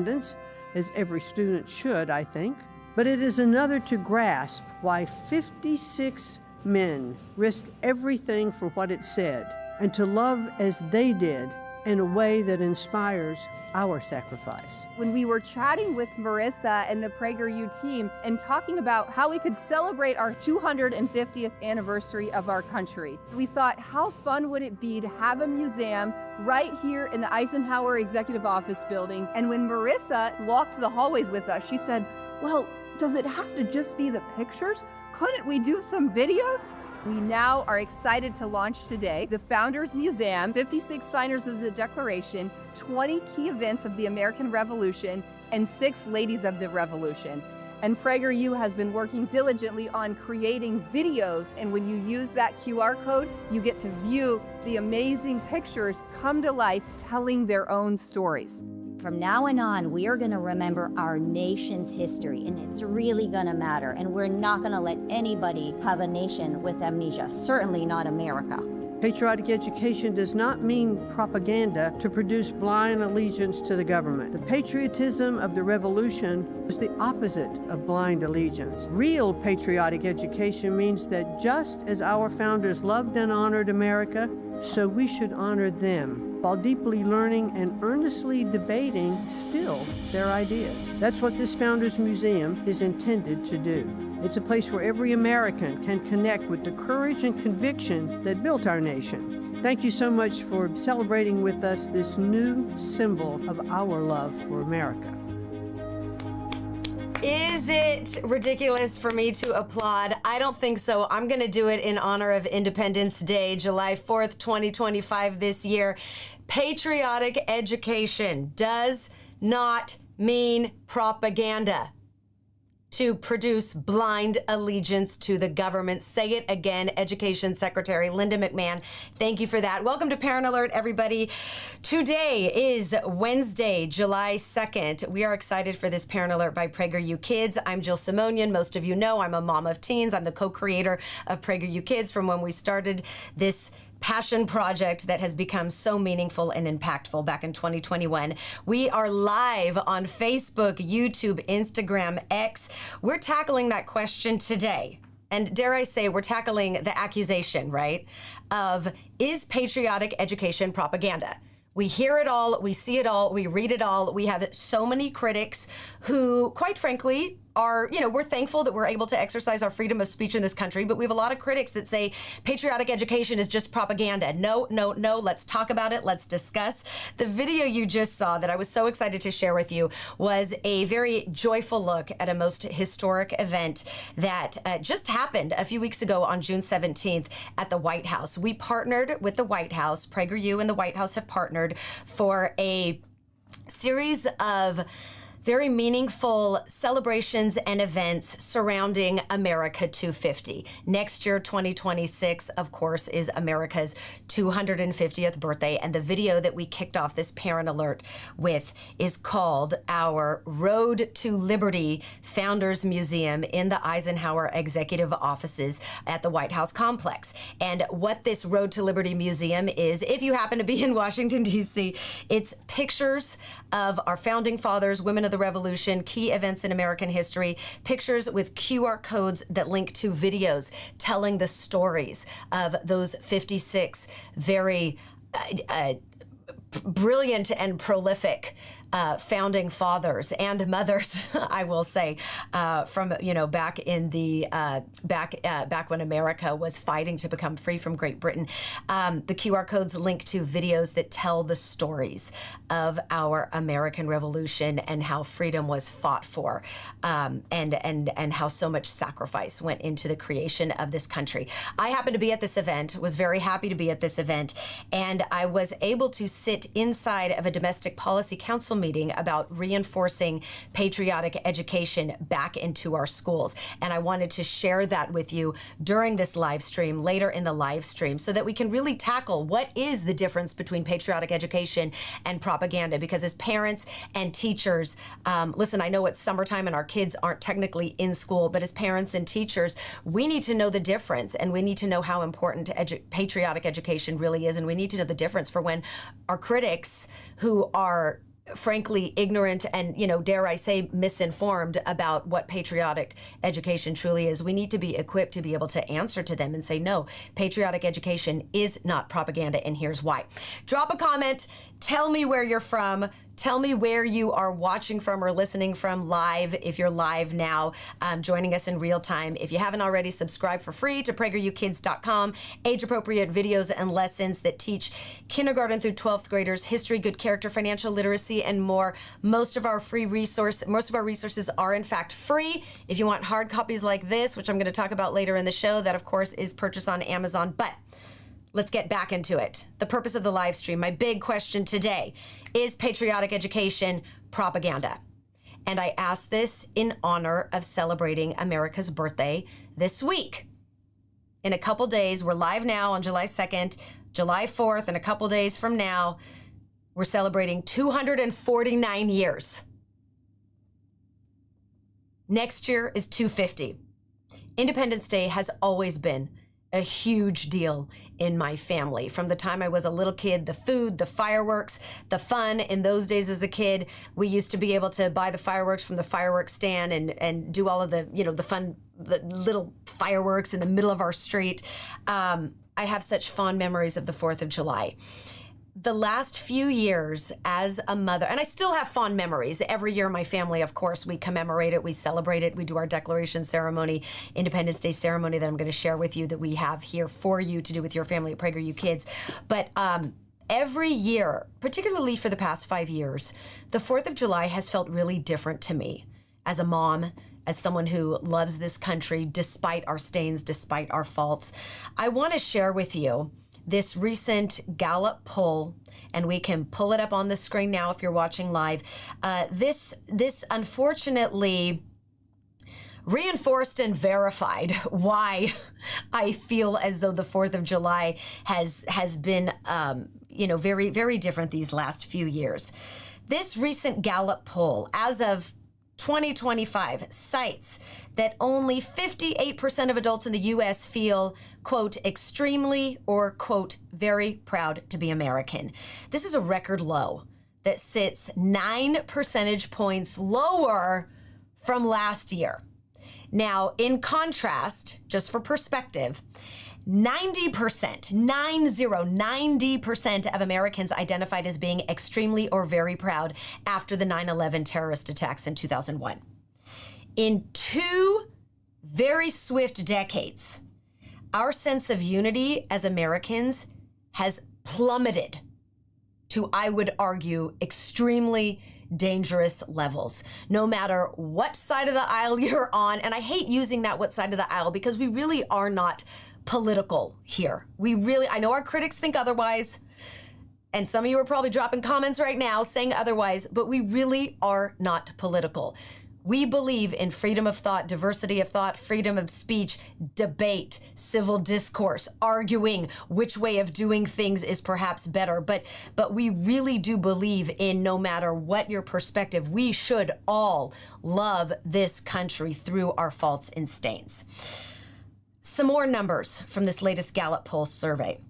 as every student should, I think. But it is another to grasp why 56 men risked everything for what it said, and to love as they did in a way that inspires our sacrifice. When we were chatting with Marissa and the PragerU team and talking about how we could celebrate our 250th anniversary of our country, we thought, how fun would it be to have a museum right here in the Eisenhower Executive Office building? And when Marissa walked the hallways with us, she said, well, does it have to just be the pictures? Couldn't we do some videos? We now are excited to launch today the Founders Museum, 56 signers of the Declaration, 20 key events of the American Revolution, and 6 ladies of the Revolution. And PragerU has been working diligently on creating videos, and when you use that QR code, you get to view the amazing pictures come to life telling their own stories. From now on, we are going to remember our nation's history, and it's really going to matter. And we're not going to let anybody have a nation with amnesia, certainly not America. Patriotic education does not mean propaganda to produce blind allegiance to the government. The patriotism of the revolution was the opposite of blind allegiance. Real patriotic education means that just as our founders loved and honored America, so we should honor them, while deeply learning and earnestly debating still their ideas. That's what this Founders Museum is intended to do. It's a place where every American can connect with the courage and conviction that built our nation. Thank you so much for celebrating with us this new symbol of our love for America. Is it ridiculous for me to applaud? I don't think so. I'm going to do it in honor of Independence Day, July 4th, 2025 this year. Patriotic education does not mean propaganda to produce blind allegiance to the government. Say it again, Education Secretary Linda McMahon. Thank you for that. Welcome to Parent Alert, everybody. Today is Wednesday, July 2nd. We are excited for this Parent Alert by PragerU Kids. I'm Jill Simonian. Most of you know I'm a mom of teens. I'm the co-creator of PragerU Kids from when we started this passion project that has become so meaningful and impactful back in 2021. We are live on Facebook, YouTube, Instagram, X. We're tackling that question today. And dare I say, we're tackling the accusation, right, of is patriotic education propaganda? We hear it all, we see it all, we read it all. We have so many critics who, quite frankly, are, we're thankful that we're able to exercise our freedom of speech in this country, but we have a lot of critics that say patriotic education is just propaganda. No, no, no, let's talk about it, let's discuss. The video you just saw that I was so excited to share with you was a very joyful look at a most historic event that just happened a few weeks ago on June 17th at the White House. We partnered with the White House. PragerU and the White House have partnered for a series of very meaningful celebrations and events surrounding America 250. Next year, 2026, of course, is America's 250th birthday. And the video that we kicked off this Parent Alert with is called Our Road to Liberty Founders Museum in the Eisenhower Executive Offices at the White House complex. And what this Road to Liberty Museum is, if you happen to be in Washington, D.C., it's pictures of our founding fathers, women of the Revolution, key events in American history, pictures with QR codes that link to videos telling the stories of those 56 very brilliant and prolific founding fathers and mothers, I will say, from back in the back when America was fighting to become free from Great Britain. The QR codes link to videos that tell the stories of our American Revolution and how freedom was fought for, and how so much sacrifice went into the creation of this country. I happened to be at this event, was very happy to be at this event, and I was able to sit inside of a domestic policy council meeting about reinforcing patriotic education back into our schools. And I wanted to share that with you during this live stream, later in the live stream, so that we can really tackle what is the difference between patriotic education and propaganda. Because as parents and teachers, listen, I know it's summertime and our kids aren't technically in school, but as parents and teachers, we need to know the difference, and we need to know how important patriotic education really is, and we need to know the difference for when our critics who are frankly ignorant and, dare I say, misinformed about what patriotic education truly is. We need to be equipped to be able to answer to them and say, no, patriotic education is not propaganda, and here's why. Drop a comment. Tell me where you're from. Tell me where you are watching from or listening from live, if you're live now, joining us in real time. If you haven't already, subscribe for free to PragerUKids.com. Age-appropriate videos and lessons that teach kindergarten through 12th graders history, good character, financial literacy, and more. Most of our resources are in fact free. If you want hard copies like this, which I'm going to talk about later in the show, that of course is purchased on Amazon. But let's get back into it. The purpose of the live stream, my big question today, is patriotic education propaganda? And I ask this in honor of celebrating America's birthday this week. In a couple days, we're live now on July 2nd, July 4th, and a couple days from now, we're celebrating 249 years. Next year is 250. Independence Day has always been a huge deal in my family. From the time I was a little kid, the food, the fireworks, the fun. In those days as a kid, we used to be able to buy the fireworks from the fireworks stand and do all of the, the fun, the little fireworks in the middle of our street. I have such fond memories of the 4th of July. The last few years as a mother, and I still have fond memories. Every year, my family, of course, we commemorate it, we celebrate it, we do our declaration ceremony, Independence Day ceremony that I'm going to share with you that we have here for you to do with your family at PragerU Kids. But every year, particularly for the past 5 years, the 4th of July has felt really different to me as a mom, as someone who loves this country despite our stains, despite our faults. I want to share with you this recent Gallup poll, and we can pull it up on the screen now if you're watching live. This unfortunately reinforced and verified why I feel as though the 4th of July has been, very, very different these last few years. This recent Gallup poll, as of 2025, cites that only 58% of adults in the U.S. feel, quote, extremely or, quote, very proud to be American. This is a record low that sits 9 percentage points lower from last year. Now, in contrast, just for perspective, 90% of Americans identified as being extremely or very proud after the 9/11 terrorist attacks in 2001. In 2 very swift decades, our sense of unity as Americans has plummeted to, I would argue, extremely dangerous levels, no matter what side of the aisle you're on. And I hate using that what side of the aisle because we really are not political here. I know our critics think otherwise, and some of you are probably dropping comments right now saying otherwise, but we really are not political. We believe in freedom of thought, diversity of thought, freedom of speech, debate, civil discourse, arguing which way of doing things is perhaps better. But we really do believe in, no matter what your perspective, we should all love this country through our faults and stains. Some more numbers from this latest Gallup poll survey.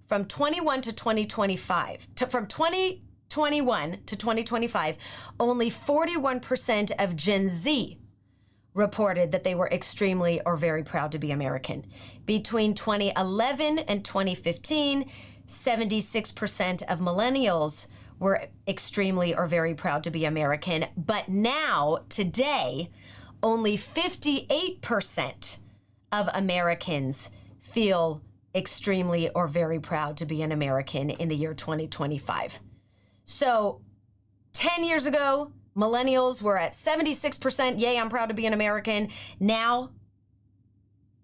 From 2021 to 2025, only 41% of Gen Z reported that they were extremely or very proud to be American. Between 2011 and 2015, 76% of millennials were extremely or very proud to be American. But now, today, only 58% of Americans feel extremely or very proud to be an American in the year 2025. So 10 years ago, millennials were at 76%, yay, I'm proud to be an American. Now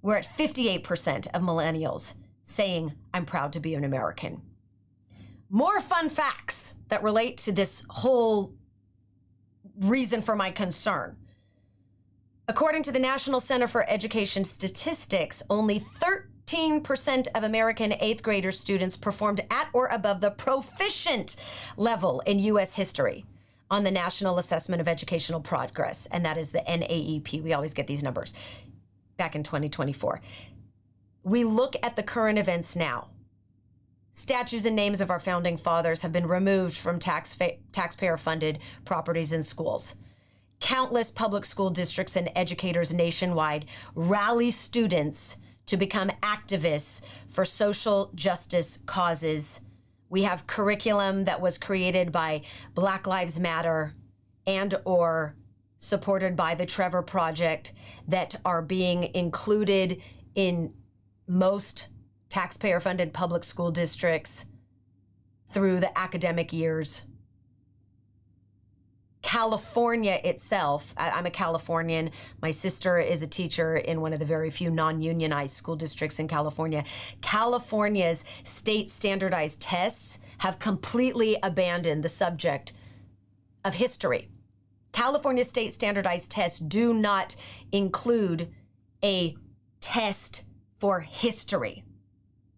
we're at 58% of millennials saying, I'm proud to be an American. More fun facts that relate to this whole reason for my concern. According to the National Center for Education Statistics, only 13% of American 8th grader students performed at or above the proficient level in U.S. history on the National Assessment of Educational Progress, and that is the NAEP. We always get these numbers. Back in 2024. We look at the current events now. statues and names of our founding fathers have been removed from taxpayer-funded properties in schools. Countless public school districts and educators nationwide rally students to become activists for social justice causes. We have curriculum that was created by Black Lives Matter and or supported by the Trevor Project that are being included in most taxpayer-funded public school districts through the academic years. California itself, I'm a Californian. My sister is a teacher in one of the very few non-unionized school districts in California. California's state standardized tests have completely abandoned the subject of history. California state standardized tests do not include a test for history.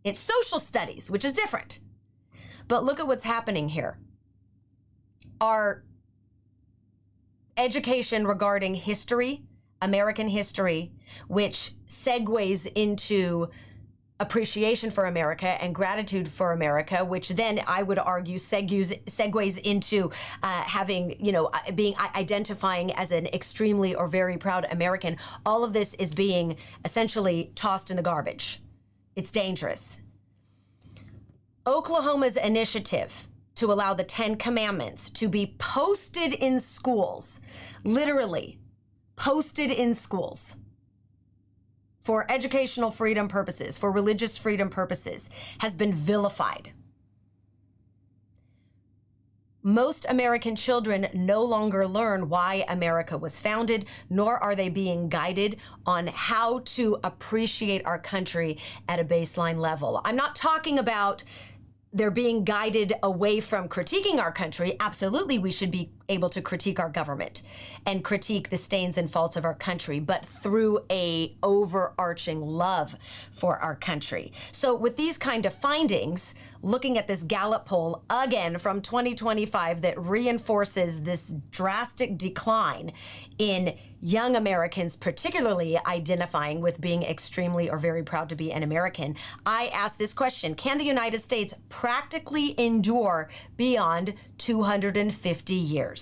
It's social studies, which is different. But look at what's happening here. Our education regarding history, American history, which segues into appreciation for America and gratitude for America, which then I would argue segues into identifying as an extremely or very proud American. All of this is being essentially tossed in the garbage. It's dangerous. Oklahoma's initiative to allow the 10 Commandments to be posted in schools, literally posted in schools, for educational freedom purposes, for religious freedom purposes, has been vilified. Most American children no longer learn why America was founded, nor are they being guided on how to appreciate our country at a baseline level. I'm not talking about they're being guided away from critiquing our country. Absolutely, we should be able to critique our government and critique the stains and faults of our country, but through a overarching love for our country. So with these kind of findings, looking at this Gallup poll again from 2025 that reinforces this drastic decline in young Americans, particularly identifying with being extremely or very proud to be an American, I ask this question: can the United States practically endure beyond 250 years?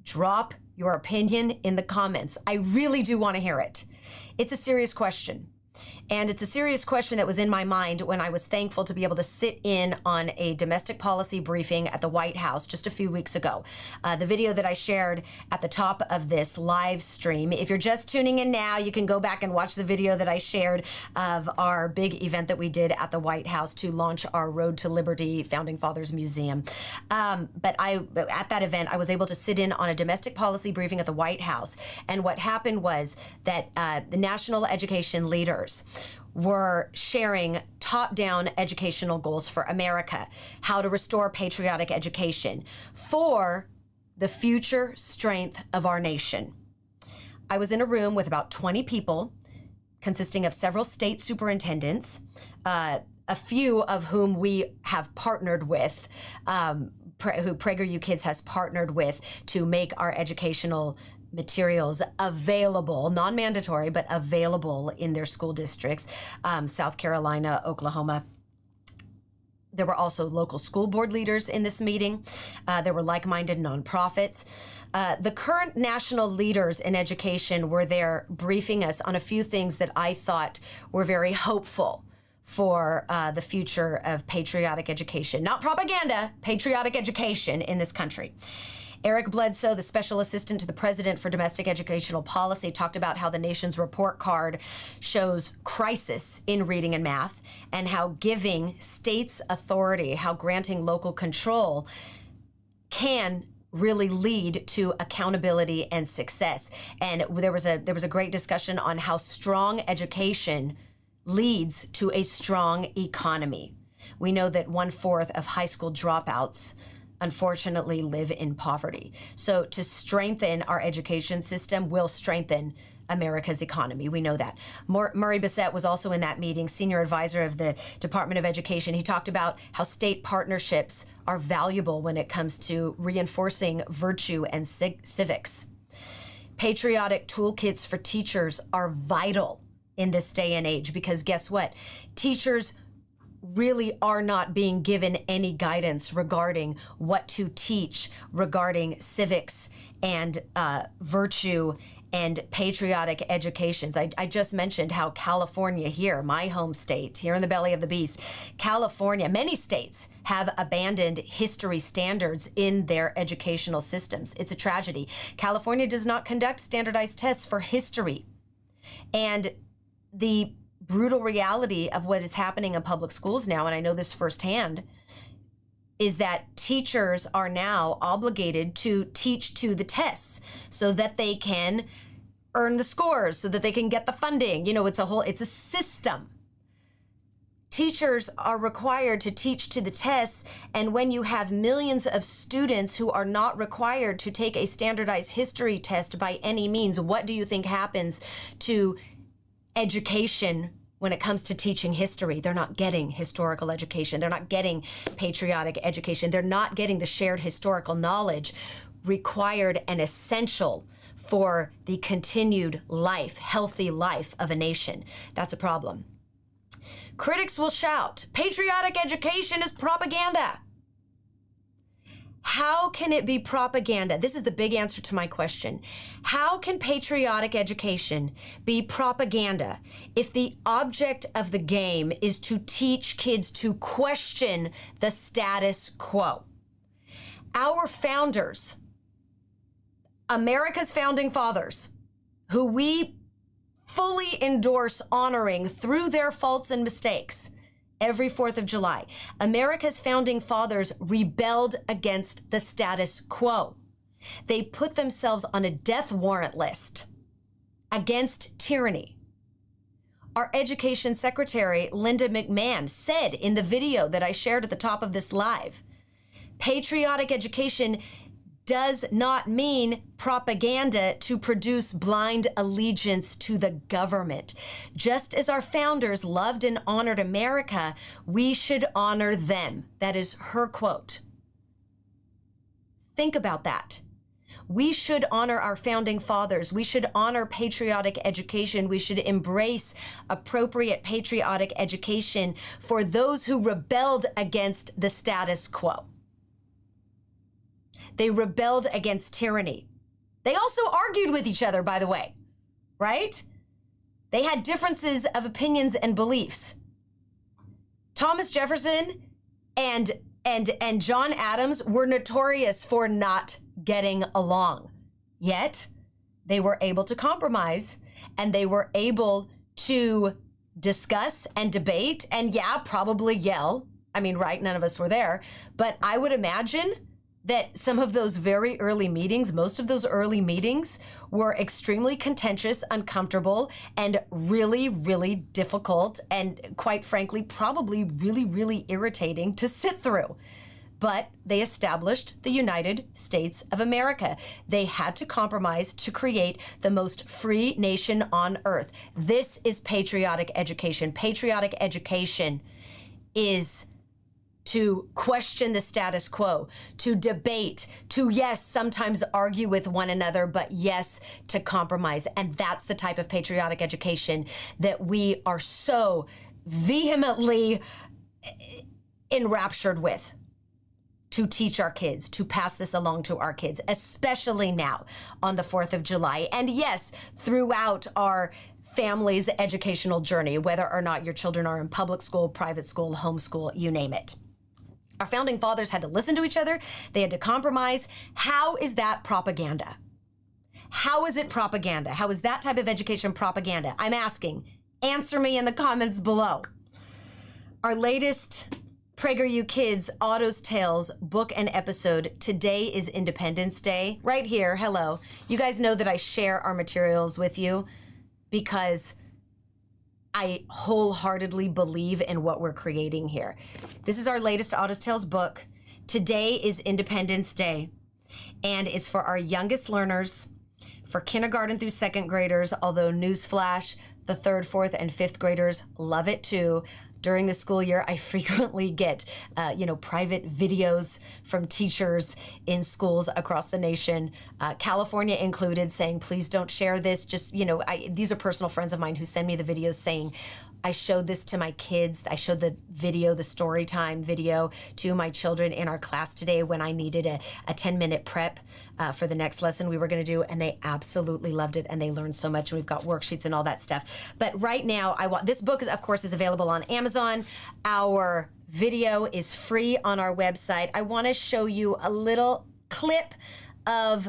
Drop your opinion in the comments. I really do want to hear it. It's a serious question. And it's a serious question that was in my mind when I was thankful to be able to sit in on a domestic policy briefing at the White House just a few weeks ago. The video that I shared at the top of this live stream, if you're just tuning in now, you can go back and watch the video that I shared of our big event that we did at the White House to launch our Road to Liberty Founding Fathers Museum. But at that event, I was able to sit in on a domestic policy briefing at the White House. And what happened was that the national education leaders were sharing top-down educational goals for America, how to restore patriotic education for the future strength of our nation. I was in a room with about 20 people, consisting of several state superintendents, a few of whom we have partnered with, who PragerU Kids has partnered with to make our educational materials available, non-mandatory, but available in their school districts, South Carolina, Oklahoma. There were also local school board leaders in this meeting. There were like-minded nonprofits. The current national leaders in education were there briefing us on a few things that I thought were very hopeful for the future of patriotic education. Not propaganda, patriotic education in this country. Eric Bledsoe, the special assistant to the president for domestic educational policy, talked about how the nation's report card shows crisis in reading and math, and how giving states authority, how granting local control can really lead to accountability and success. And there was a great discussion on how strong education leads to a strong economy. We know that 1/4 of high school dropouts unfortunately live in poverty. So to strengthen our education system will strengthen America's economy. We know that. Murray Bissett was also in that meeting, senior advisor of the Department of Education. He talked about how state partnerships are valuable when it comes to reinforcing virtue and civics. Patriotic toolkits for teachers are vital in this day and age, because guess what? Teachers really are not being given any guidance regarding what to teach regarding civics and virtue and patriotic educations. I just mentioned how California here, my home state, here in the belly of the beast, California, many states have abandoned history standards in their educational systems. It's a tragedy. California does not conduct standardized tests for history. And the brutal reality of what is happening in public schools now, and I know this firsthand, is that teachers are now obligated to teach to the tests so that they can earn the scores, so that they can get the funding. You know, it's a system. Teachers are required to teach to the tests, and when you have millions of students who are not required to take a standardized history test by any means, what do you think happens to education when it comes to teaching history? They're not getting historical education. They're not getting patriotic education. They're not getting the shared historical knowledge required and essential for the continued life, healthy life of a nation. That's a problem. Critics will shout, patriotic education is propaganda. How can it be propaganda? This is the big answer to my question. How can patriotic education be propaganda if the object of the game is to teach kids to question the status quo? Our founders, America's founding fathers, who we fully endorse honoring through their faults and mistakes, every 4th of July, America's founding fathers rebelled against the status quo. They put themselves on a death warrant list against tyranny. Our education secretary, Linda McMahon, said in the video that I shared at the top of this live, patriotic education does not mean propaganda to produce blind allegiance to the government. Just as our founders loved and honored America, we should honor them. That is her quote. Think about that. We should honor our founding fathers. We should honor patriotic education. We should embrace appropriate patriotic education for those who rebelled against the status quo. They rebelled against tyranny. They also argued with each other, by the way, right? They had differences of opinions and beliefs. Thomas Jefferson and John Adams were notorious for not getting along. Yet, they were able to compromise, and they were able to discuss and debate and, yeah, probably yell. I mean, right, none of us were there. But I would imagine that some of those very early meetings, most of those early meetings were extremely contentious, uncomfortable, and really, really difficult, and quite frankly, probably really, really irritating to sit through. But they established the United States of America. They had to compromise to create the most free nation on earth. This is patriotic education. Patriotic education is to question the status quo, to debate, to, yes, sometimes argue with one another, but yes, to compromise. And that's the type of patriotic education that we are so vehemently enraptured with, to teach our kids, to pass this along to our kids, especially now on the 4th of July. And yes, throughout our family's educational journey, whether or not your children are in public school, private school, homeschool, you name it. Our founding fathers had to listen to each other. They had to compromise. How is that propaganda? How is it propaganda? How is that type of education propaganda? I'm asking. Answer me in the comments below. Our latest PragerU Kids Otto's Tales book and episode. Today is Independence Day. Right here, hello. You guys know that I share our materials with you because I wholeheartedly believe in what we're creating here. This is our latest Otto's Tales book. Today is Independence Day, and it's for our youngest learners, for kindergarten through 2nd graders, although newsflash, the 3rd, 4th, and 5th graders love it too. During the school year, I frequently get, private videos from teachers in schools across the nation, California included, saying, please don't share this. Just, these are personal friends of mine who send me the videos saying, I showed this to my kids. I showed the video, the story time video, to my children in our class today when I needed a 10-minute prep for the next lesson we were going to do, and they absolutely loved it, and they learned so much, and we've got worksheets and all that stuff. But right now, this book is, of course, is available on Amazon. Our video is free on our website. I want to show you a little clip of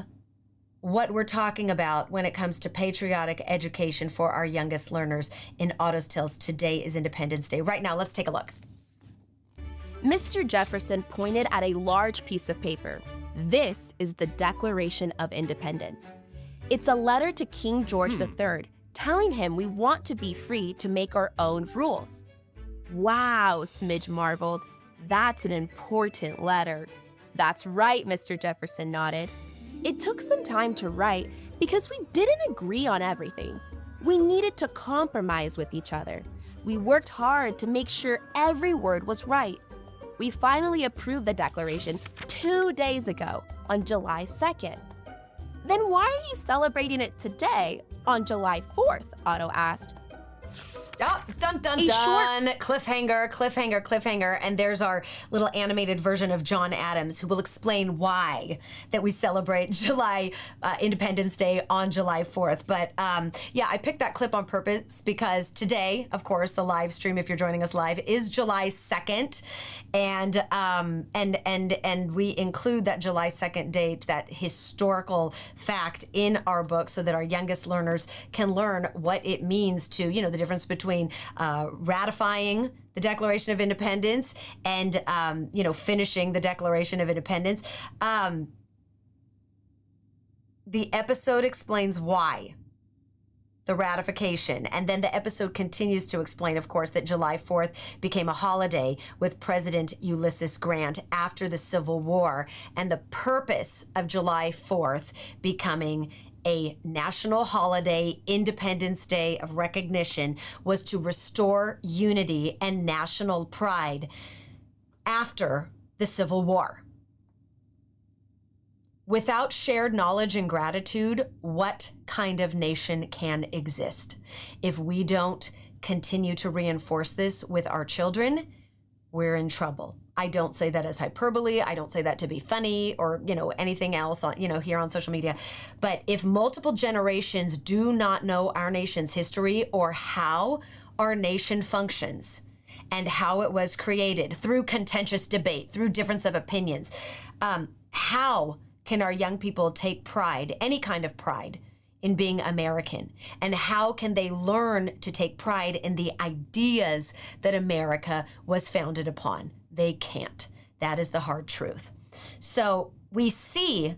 what we're talking about when it comes to patriotic education for our youngest learners in Otto's Tales. Today is Independence Day. Right now, let's take a look. Mr. Jefferson pointed at a large piece of paper. This is the Declaration of Independence. It's a letter to King George III telling him we want to be free to make our own rules. Wow, Smidge marveled. That's an important letter. That's right, Mr. Jefferson nodded. It took some time to write because we didn't agree on everything. We needed to compromise with each other. We worked hard to make sure every word was right. We finally approved the Declaration 2 days ago, on July 2nd. Then why are you celebrating it today, on July 4th? Otto asked. Oh, dun, dun, dun. Cliffhanger. And there's our little animated version of John Adams, who will explain why that we celebrate Independence Day on July 4th. But yeah, I picked that clip on purpose because today, of course, the live stream, if you're joining us live, is July 2nd. And we include that July 2nd date, that historical fact, in our book so that our youngest learners can learn what it means to, the difference between ratifying the Declaration of Independence and, finishing the Declaration of Independence. The episode explains why the ratification, and then the episode continues to explain, of course, that July 4th became a holiday with President Ulysses Grant after the Civil War, and the purpose of July 4th becoming a national holiday, Independence Day of recognition, was to restore unity and national pride after the Civil War. Without shared knowledge and gratitude, what kind of nation can exist? If we don't continue to reinforce this with our children, we're in trouble. I don't say that as hyperbole. I don't say that to be funny or, anything else on, here on social media. But if multiple generations do not know our nation's history or how our nation functions and how it was created through contentious debate, through difference of opinions, how can our young people take pride, any kind of pride, in being American? And how can they learn to take pride in the ideas that America was founded upon? They can't. That is the hard truth. So we see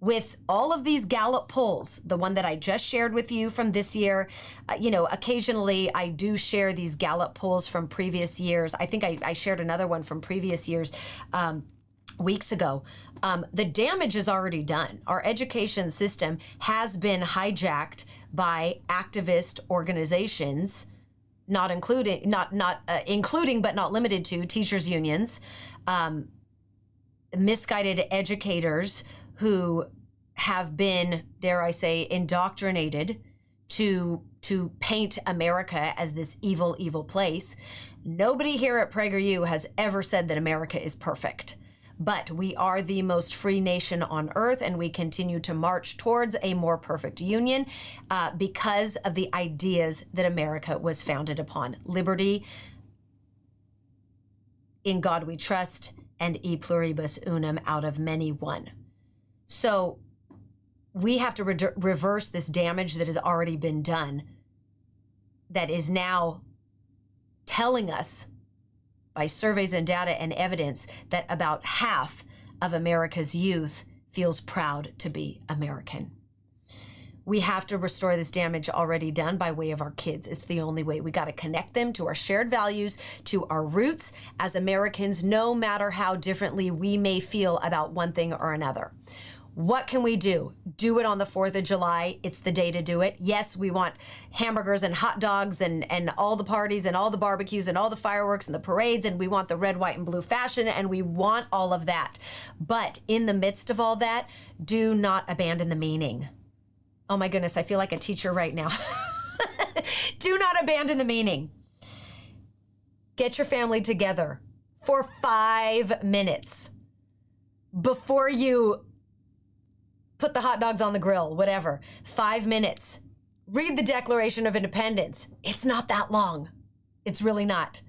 with all of these Gallup polls, the one that I just shared with you from this year, occasionally I do share these Gallup polls from previous years. I think I shared another one from previous years weeks ago. The damage is already done. Our education system has been hijacked by activist organizations, including but not limited to teachers' unions, misguided educators who have been, dare I say, indoctrinated to paint America as this evil, evil place. Nobody here at PragerU has ever said that America is perfect. But we are the most free nation on earth, and we continue to march towards a more perfect union because of the ideas that America was founded upon. Liberty, in God we trust, and e pluribus unum, out of many one. So we have to reverse this damage that has already been done, that is now telling us by surveys and data and evidence that about half of America's youth feels proud to be American. We have to restore this damage already done by way of our kids. It's the only way. We got to connect them to our shared values, to our roots as Americans, no matter how differently we may feel about one thing or another. What can we do? Do it on the 4th of July. It's the day to do it. Yes, we want hamburgers and hot dogs and all the parties and all the barbecues and all the fireworks and the parades, and we want the red, white, and blue fashion, and we want all of that. But in the midst of all that, do not abandon the meaning. Oh my goodness, I feel like a teacher right now. Do not abandon the meaning. get your family together for 5 minutes before you put the hot dogs on the grill, whatever. 5 minutes. Read the Declaration of Independence. It's not that long. It's really not.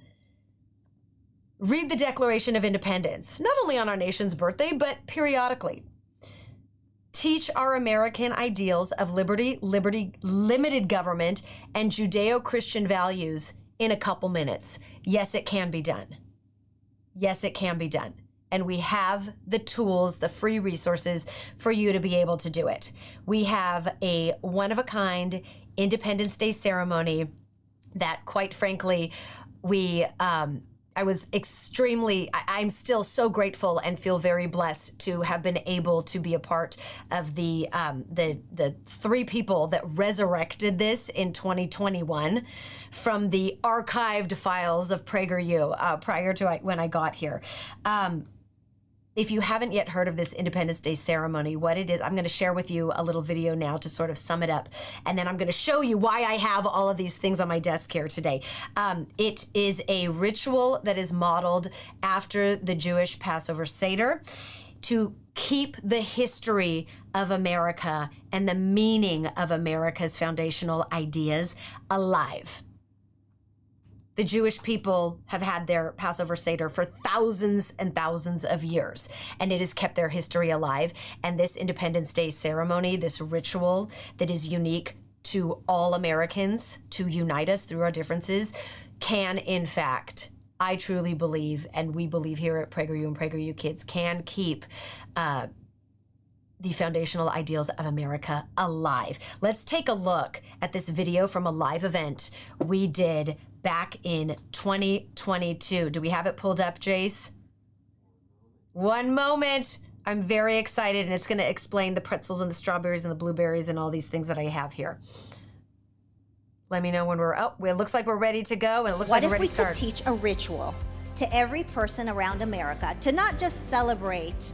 Read the Declaration of Independence, not only on our nation's birthday, but periodically. Teach our American ideals of liberty, limited government, and Judeo-Christian values in a couple minutes. Yes, it can be done. Yes, it can be done. And we have the tools, the free resources for you to be able to do it. We have a one-of-a-kind Independence Day ceremony that, quite frankly, I'm still so grateful and feel very blessed to have been able to be a part of the 3 people that resurrected this in 2021 from the archived files of PragerU prior to when I got here. If you haven't yet heard of this Independence Day ceremony, what it is, I'm going to share with you a little video now to sort of sum it up. And then I'm going to show you why I have all of these things on my desk here today. It is a ritual that is modeled after the Jewish Passover Seder to keep the history of America and the meaning of America's foundational ideas alive. The Jewish people have had their Passover Seder for thousands and thousands of years, and it has kept their history alive. And this Independence Day ceremony, this ritual that is unique to all Americans to unite us through our differences, can, in fact, I truly believe, and we believe here at PragerU and PragerU Kids, can keep the foundational ideals of America alive. Let's take a look at this video from a live event we did back in 2022. Do we have it pulled up, Jace? One moment. I'm very excited, and it's going to explain the pretzels and the strawberries and the blueberries and all these things that I have here. Let me know when we're up. It looks like we're ready to go, and it looks like we're ready to start. What if we could teach a ritual to every person around America to not just celebrate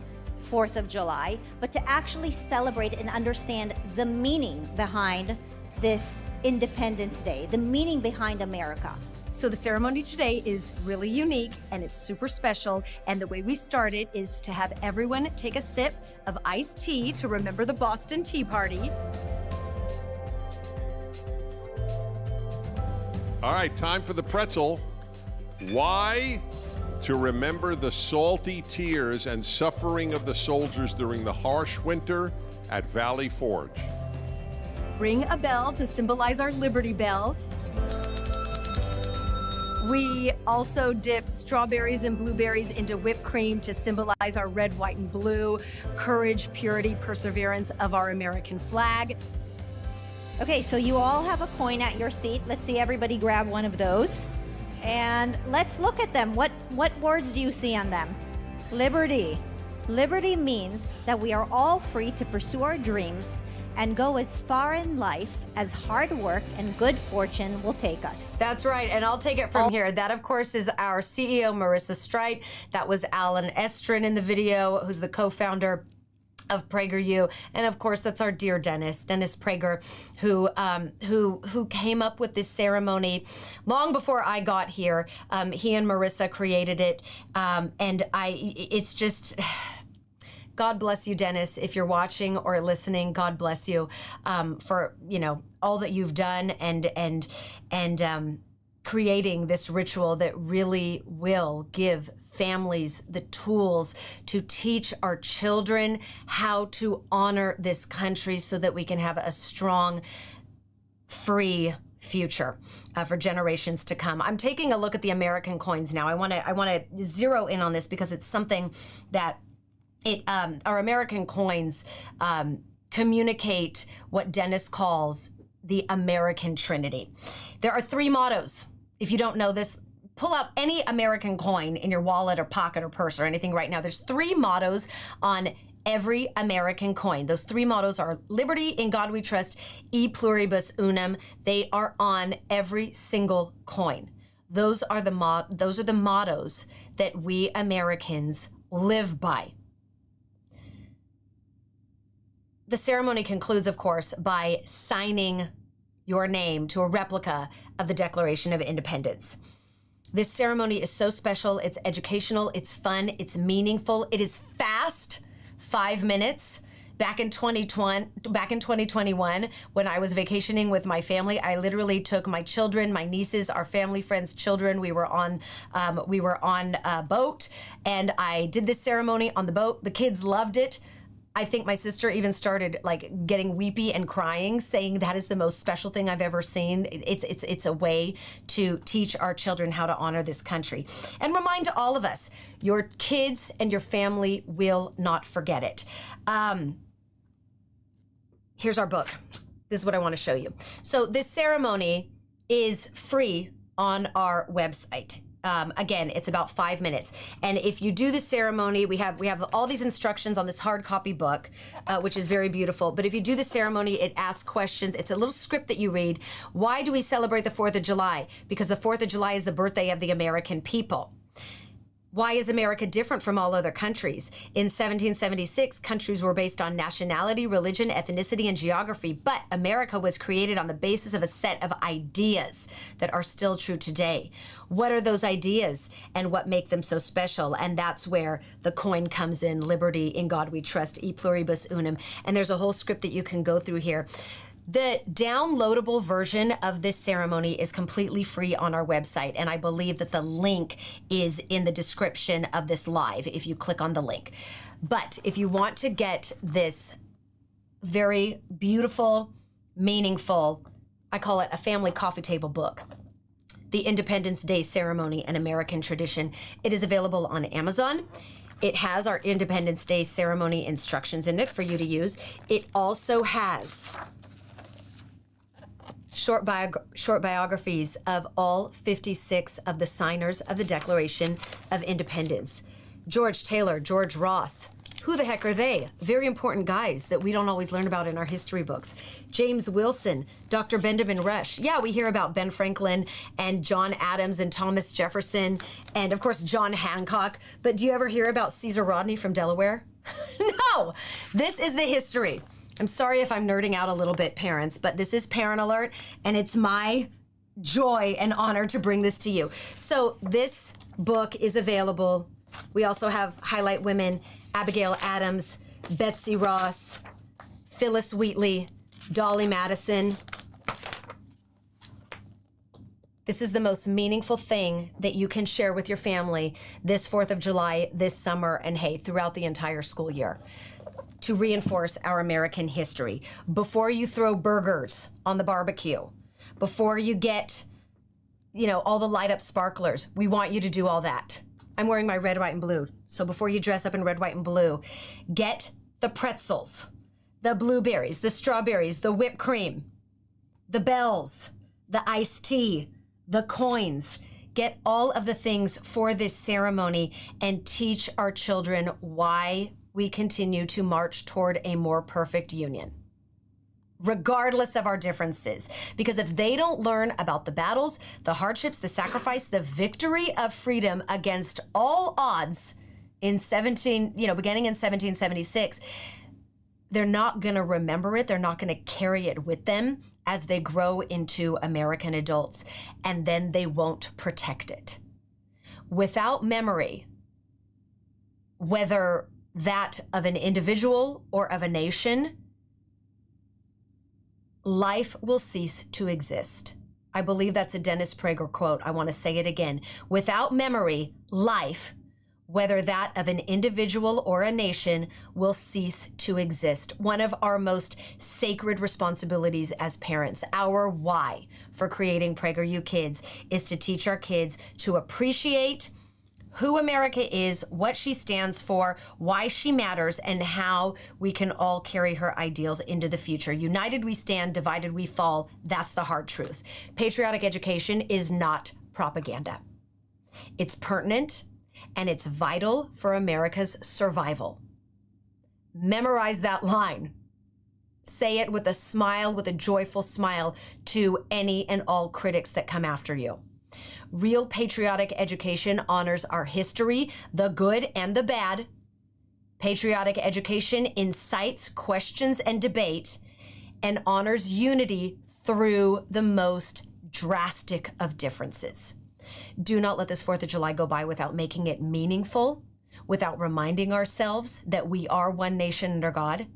4th of July, but to actually celebrate and understand the meaning behind this Independence Day, the meaning behind America? So the ceremony today is really unique and it's super special. And the way we start it is to have everyone take a sip of iced tea to remember the Boston Tea Party. All right, time for the pretzel. Why? To remember the salty tears and suffering of the soldiers during the harsh winter at Valley Forge. Ring a bell to symbolize our Liberty Bell. We also dip strawberries and blueberries into whipped cream to symbolize our red, white, and blue, courage, purity, perseverance of our American flag. Okay, so you all have a coin at your seat. Let's see everybody grab one of those. And let's look at them. What words do you see on them? Liberty. Liberty means that we are all free to pursue our dreams and go as far in life as hard work and good fortune will take us. That's right, and I'll take it from here. That, of course, is our CEO, Marissa Streit. That was Alan Estrin in the video, who's the co-founder of PragerU, and of course that's our dear Dennis Prager, who came up with this ceremony long before I got here. He and Marissa created it, and it's just. God bless you, Dennis. If you're watching or listening, God bless you for all that you've done and creating this ritual that really will give families the tools to teach our children how to honor this country so that we can have a strong, free future for generations to come. I'm taking a look at the American coins now. I want to zero in on this because it's something that our American coins communicate what Dennis calls the American Trinity. There are 3 mottos. If you don't know this, pull out any American coin in your wallet or pocket or purse or anything right now. There's 3 mottos on every American coin. Those 3 mottos are liberty, in God we trust, e pluribus unum. They are on every single coin. Those are the mottos that we Americans live by. The ceremony concludes, of course, by signing your name to a replica of the Declaration of Independence. This ceremony is so special. It's educational, it's fun, it's meaningful, it is fast, 5 minutes. Back in 2021, when I was vacationing with my family, I literally took my children, my nieces, our family friends' children. We were on a boat, and I did this ceremony on the boat. The kids loved it. I think my sister even started like getting weepy and crying, saying that is the most special thing I've ever seen. It's a way to teach our children how to honor this country. And remind all of us, your kids and your family will not forget it. Here's our book. This is what I want to show you. So this ceremony is free on our website. Again, it's about 5 minutes. And if you do the ceremony, we have all these instructions on this hard copy book, which is very beautiful. But if you do the ceremony, it asks questions. It's a little script that you read. Why do we celebrate the 4th of July? Because the 4th of July is the birthday of the American people. Why is America different from all other countries? In 1776, countries were based on nationality, religion, ethnicity, and geography, but America was created on the basis of a set of ideas that are still true today. What are those ideas and what make them so special? And that's where the coin comes in, liberty, in God we trust, e pluribus unum. And there's a whole script that you can go through here. The downloadable version of this ceremony is completely free on our website, and I believe that the link is in the description of this live if you click on the link. But if you want to get this very beautiful, meaningful, I call it a family coffee table book, The Independence Day Ceremony, an American Tradition, it is available on Amazon. It has our Independence Day ceremony instructions in it for you to use. It also has short biographies of all 56 of the signers of the Declaration of Independence. George Taylor, George Ross. Who the heck are they? Very important guys that we don't always learn about in our history books. James Wilson, Dr. Benjamin Rush. Yeah, we hear about Ben Franklin and John Adams and Thomas Jefferson and, of course, John Hancock. But do you ever hear about Caesar Rodney from Delaware? No! This is the history. I'm sorry if I'm nerding out a little bit, parents, but this is Parent Alert, and it's my joy and honor to bring this to you. So this book is available. We also have Highlight Women, Abigail Adams, Betsy Ross, Phyllis Wheatley, Dolly Madison. This is the most meaningful thing that you can share with your family this 4th of July, this summer, and hey, throughout the entire school year, to reinforce our American history. Before you throw burgers on the barbecue, before you get, all the light up sparklers, we want you to do all that. I'm wearing my red, white, and blue. So before you dress up in red, white, and blue, get the pretzels, the blueberries, the strawberries, the whipped cream, the bells, the iced tea, the coins. Get all of the things for this ceremony and teach our children why we continue to march toward a more perfect union, regardless of our differeneces. Because if they don't learn about the battles, the hardships, the sacrifice, the victory of freedom against all odds beginning in 1776, they're not gonna remember it. They're not gonna carry it with them as they grow into American adults, and then they won't protect it. Without memory, whether that of an individual or of a nation, life will cease to exist. I believe that's a Dennis Prager quote. I want to say it again. Without memory, life, whether that of an individual or a nation, will cease to exist. One of our most sacred responsibilities as parents, our why for creating PragerU Kids, is to teach our kids to appreciate who America is, what she stands for, why she matters, and how we can all carry her ideals into the future. United we stand, divided we fall. That's the hard truth. Patriotic education is not propaganda. It's pertinent, and it's vital for America's survival. Memorize that line. Say it with a smile, with a joyful smile, to any and all critics that come after you. Real patriotic education honors our history, the good and the bad. Patriotic education incites questions and debate and honors unity through the most drastic of differences. Do not let this 4th of July go by without making it meaningful, without reminding ourselves that we are one nation under God.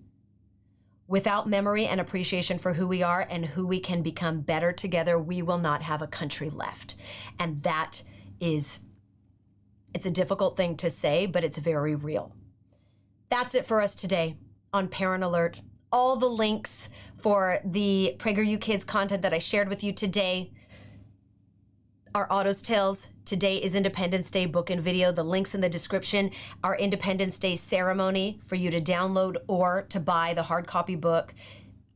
Without memory and appreciation for who we are and who we can become better together, we will not have a country left. And that is, it's a difficult thing to say, but it's very real. That's it for us today on Parent Alert. All the links for the PragerU Kids content that I shared with you today are Otto's Tales. Today is Independence Day book and video. The links in the description. Our Independence Day ceremony for you to download or to buy the hard copy book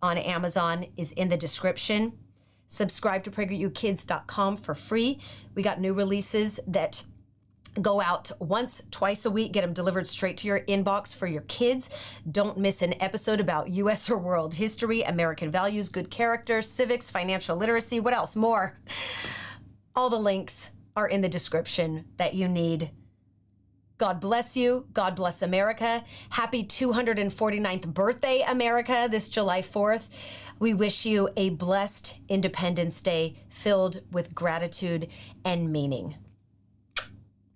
on Amazon is in the description. Subscribe to PragerUKids.com for free. We got new releases that go out twice a week. Get them delivered straight to your inbox for your kids. Don't miss an episode about U.S. or world history, American values, good character, civics, financial literacy. What else? More. All the links are in the description that you need. God bless you. God bless America. Happy 249th birthday, America, this July 4th. We wish you a blessed Independence Day filled with gratitude and meaning.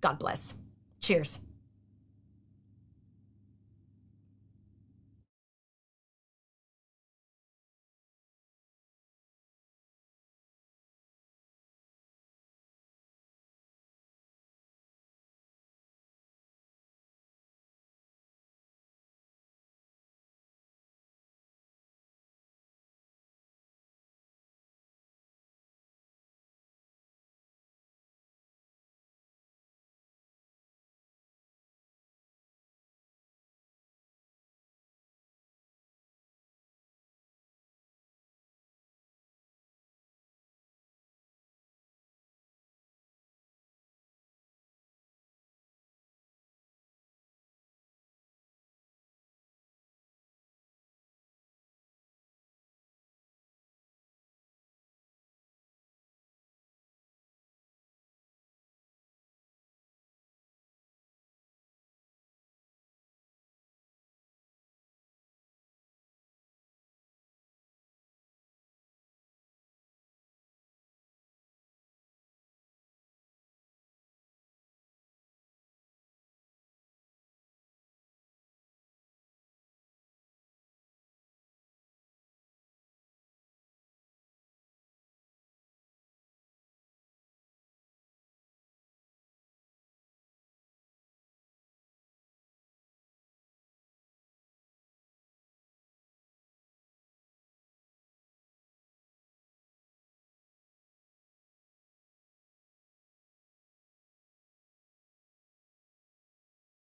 God bless. Cheers.